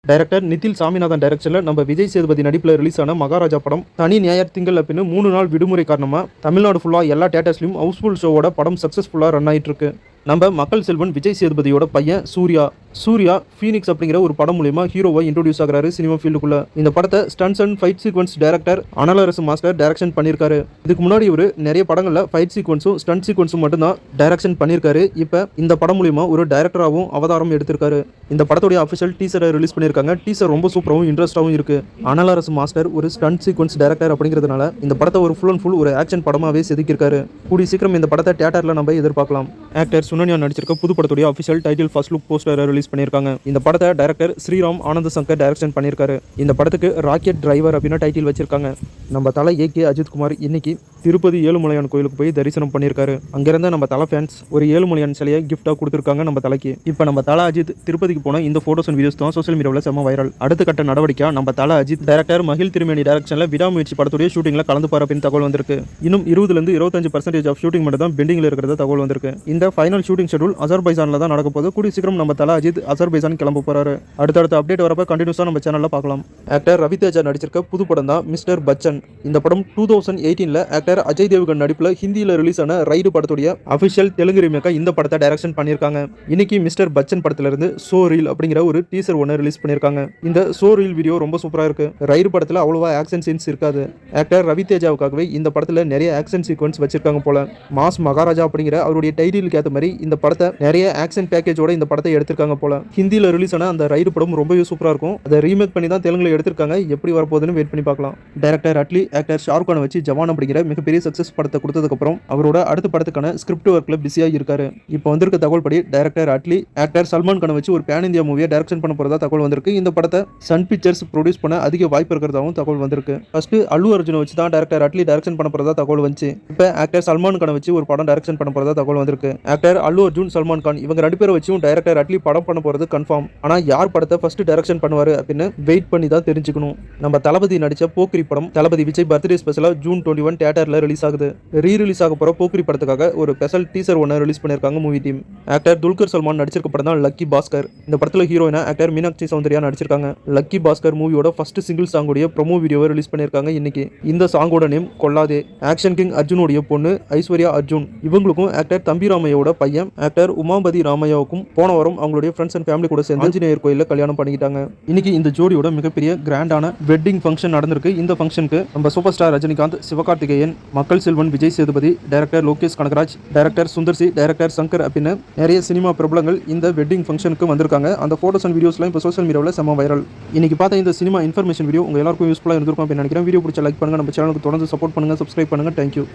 Director நிதில் Saminathan டைரக்ஷனில் நம்ம விஜய் சேதுபதி நடிப்பில் ரிலீஸ் ஆன மகாராஜா படம் தனி ஞாயிறு திங்கள் அப்படின்னு 3 நாள் விடுமுறை காரணமாக தமிழ்நாடு ஃபுல்லாக எல்லா தியேட்டர்ஸ்லையும் ஹவுஸ்ஃபுல் ஷோவோட படம் சக்ஸஸ்ஃபுல்லாக ரன் ஆகிட்டு இருக்கு. நம்ம மக்கள் செல்வன் விஜய் சேதுபதியோட பையன் சூர்யா ஃபீனிக்ஸ் அப்படிங்கிற ஒரு படம் மூலமா ஹீரோவை இன்ட்ரோடியூஸ் ஆகிறாரு சினிமா ஃபீல்டுக்குள்ள. இந்த படத்தை stunts and fight sequence director Anal Arasu master direction பண்ணியிருக்காரு. இதுக்கு முன்னாடி இவர் நிறைய படங்களில் ஃபைட் சீக்வன்ஸும் ஸ்டன்ட் சீக்வன்ஸும் மட்டும்தான் டைரக்ஷன் பண்ணியிருக்காரு. இப்போ இந்த படம் மூலமா ஒரு டைரக்டராகவும் அவதாரம் எடுத்திருக்காரு. இந்த படத்துடைய அஃபிஷியல் டீசரை ரிலீஸ் பண்ணியிருக்காங்க. டீசர் ரொம்ப சூப்பராகவும் இன்ட்ரெஸ்டாகவும் இருக்கு. அனலரசு மாஸ்டர் ஒரு ஸ்டன்ட் சீக்வன்ஸ் டைரக்டர் அப்படிங்கிறதுனால இந்த படத்தை ஒரு ஃபுல் அண்ட் ஃபுல் ஒரு ஆக்ஷன் படமாகவே செதுக்கியிருக்காரு. கூடிய சீக்கிரம் இந்த படத்தை தியேட்டரில் நம்ம எதிர்பார்க்கலாம். ஆக்டர் சுனன்யா நடிச்சிருக்க புது படத்துடைய அஃபிஷியல் டைட்டில் ஃபர்ஸ்ட் லுக் போஸ்டரை ரிலீஸ் பண்ணியிருக்காங்க. இந்த படத்தை டைரக்டர் ஸ்ரீராம் ஆனந்த் சங்கர் டைரக்ஷன் பண்ணியிருக்காரு. இந்த படத்துக்கு ராக்கெட் டிரைவர் அப்படின்னு டைட்டில் வச்சிருக்காங்க. நம்ம தலை ஏகே அஜித்குமார் இன்னைக்கு திருப்பதி ஏழுமலையான் கோயிலுக்கு போய் தரிசனம் பண்ணியிருக்காரு. அங்கிருந்த நம்ம தலை ஃபேன்ஸ் ஒரு ஏழுமலையான் சிலையை கிஃப்டாக கொடுத்துருக்காங்க நம்ம தலைக்கு. இப்போ நம்ம தலை அஜித் திருப்பதிக்கு போன இந்த ஃபோட்டோஸ் அண்ட் வீடியோஸ் தான் சோஷியல் மீடியாவில் செம்ம வைரல். அடுத்த கட்ட நடவடிக்கையாக நம்ம தலை அஜித் டைரக்டர் மகிழ் திருமேனி டைரக்ஷனில் விடாமுயற்சி படத்துடைய ஷூட்டிங்கில் கலந்துப்பார் அப்படின்னு தகவல் வந்திருக்கு. இன்னும் 20-25% ஆஃப் ஷூட்டிங் மட்டும் தான் பெண்டிங்கில் இருக்கிறத தகவல் வந்திருக்கு. இந்த ஃபைனல் ஷூட்டிங் ஷெட்யூல் அசர்பைஜானில் தான் நடக்க போது. கூடிய சீக்கிரம் நம்ம தலை அஜித் அசர்பைஜான் கிளம்ப போறாரு. அடுத்தடுத்த அப்டேட் வரப்ப கண்டினியூஸாக நம்ம சேனலில் பார்க்கலாம். ஆக்டர் ரவிதேஜா நடிச்சிருக்க புது படம் தான் மிஸ்டர் பச்சன். இந்த படம் 2018 ஆக்டர் அஜய் தேவ்கன் நடிப்பில் ஹிந்தியில் ரிலீஸ் ஆன ரைடு படத்துடைய அஃபிஷியல் தெலுங்கு ரீமேக்கா இந்த படத்தை டைரக்ஷன் பண்ணியிருக்காங்க. இன்னைக்கு மிஸ்டர் பச்சன் படத்திலிருந்து சோ ரீல் அப்படிங்கிற ஒரு டீசர் ஒன்று ரிலீஸ் பண்ணியிருக்காங்க. இந்த சோ ரீல் வீடியோ ரொம்ப சூப்பராக இருக்கு. ரைடு படத்தில் அவ்வளோவா ஆக்ஷன் சீன்ஸ் இருக்காது. ஆக்டர் ரவிதேஜாவுக்காகவே இந்த படத்தில் நிறைய ஆக்ஷன் சீக்வன்ஸ் வச்சிருக்காங்க போல. மாஸ் மகாராஜா அப்படிங்கிற அவருடைய டைட்டிலுக்கு ஏற்ற மாதிரி இந்த படத்தை நிறைய ஆக்ஷன் பேக்கேஜோட இந்த படத்தை எடுத்திருக்காங்க போல. ஹிந்தியில் ரிலீஸ் ஆன அந்த ரைடு படம் ரொம்பவே சூப்பராக இருக்கும். அதை ரீமேக் பண்ணி தான் தெலுங்குல எடுத்திருக்காங்க. எப்படி வரப்போகுதுன்னு வெயிட் பண்ணி பார்க்கலாம். டைரக்டர் அட்லி ஆக்டர் ஷாருக் கானை வச்சு ஜவான் அப்படிங்கிற மிகப்பெரிய சக்சஸ் படத்தை கொடுத்ததுக்கப்புறம் அவரோட அடுத்த படத்துக்கான ஸ்கிரிப்ட் ஒர்க்ல பிஸியாக இருக்காரு. இப்போ வந்திருக்க தகவல் படி டைரக்டர் அட்லி ஆக்டர் சல்மான் கானை வச்சு ஒரு பேன் இந்தியா மூவியை டைரக்ஷன் பண்ண போறதா தகவல் வந்திருக்கு. இந்த படத்தை சன் பிக்சர்ஸ் ப்ரொடியூஸ் பண்ண அதிக வாய்ப்பு இருக்கிறதாவும் தகவல் வந்திருக்கு. ஃபர்ஸ்ட் அல்லு அர்ஜுனை வச்சு தான் டைரக்டர் அட்லி டைரக்ஷன் பண்ண போறதா தகவல் வந்துச்சு. இப்போ ஆக்டர் சல்மான் கானை வச்சு ஒரு படம் டைரக்ஷன் பண்ண போறதா தகவல் வந்திருக்கு. ஆக்டர் அல்லு அர்ஜுன் சல்மான் கான் இவங்க 2 பேரை வச்சும் டைரக்டர் அட்லி படம் பண்ண போறது கன்ஃபார்ம். ஆனா யார் படத்தை ஃபர்ஸ்ட் டைரக்ஷன் பண்ணுவாரு அப்படின்னு வெயிட் பண்ணி தான் தெரிஞ்சுக்கணும். நம்ம தளபதி நடிச்ச போக்கிரி படம் தளபதி விஜய் பர்த்டே ஸ்பெஷலா ஜூன் 21 தியேட்டர்ல ரிலீஸ் ஆகுது. ரீரிலீஸ் ஆக போற போக்கிரி படத்துக்காக ஒரு ஸ்பெஷல் டீசர் ஒன்று ரிலீஸ் பண்ணியிருக்காங்க movie team. Actor Dulquer Salmaan நடிச்சிருக்க படம் தான் லக்கி பாஸ்கர். இந்த படத்துல ஹீரோயினா ஆக்டர் மீனாட்சி சௌந்தர்யா நடிச்சிருக்காங்க. லக்கி பாஸ்கர் மூவியோட ஃபர்ஸ்ட் சிங்கிள் சாங்கோடைய ப்ரோமோ வீடியோவை ரிலீஸ் பண்ணியிருக்காங்க இன்னைக்கு. இந்த சாங்கோட நேம் கொல்லாதே. ஆக்ஷன் கிங் அர்ஜுனுடைய பொண்ணு ஐஸ்வர்யா அர்ஜுன் இவங்களுக்கும் ஆக்டர் தம்பி ராமையோட பையன் ஆக்டர் உமாபதி ராமையாவுக்கும் போன வாரம் அவங்களுடைய ஃப்ரெண்ட்ஸ் அண்ட் ஃபேமிலி கூட சேர்ந்து ஆஞ்சநேயர் கோயிலில் கல்யாணம் பண்ணிக்கிட்டாங்க. இன்னைக்கு இந்த ஜோடியோட மிகப்பெரிய கிராண்டான வெட்டிங் ஃபங்க்ஷன் நடந்திருக்கு. இந்த ஃபங்க்ஷனுக்கு நம்ம சூப்பர் ஸ்டார் ரஜினிகாந்த், சிவகார்த்திகேயன், மக்கள் Selvan Vijay Sethupathi, director Lokesh Kanagaraj, director Sundar C, director Shankar அப்படின்னு நிறைய சினிமா பிரபலங்கள் இந்த வெட்டிங் ஃபங்க்ஷனுக்கு வந்திருக்காங்க. அந்த போட்டோஸ் அண்ட் வீடியோஸ்லாம் இப்போ சோஷியல் மீடியாவில் செம்ம வைரல். இன்னைக்கு பார்த்த இந்த சினிமா இன்ஃபர்மேஷன் வீடியோ உங்க எல்லாருக்கும் யூஸ்ஃபுல்லாக இருந்திருக்கும் அப்படின்னு நினைக்கிறேன். வீடியோ பிடிச்ச லைக் பண்ணுங்க, நம்ம சேனலுக்கு தொடர்ந்து சப்போர்ட் பண்ணுங்க, சப்ஸ்கிரைப் பண்ணுங்க. தேங்க்யூ.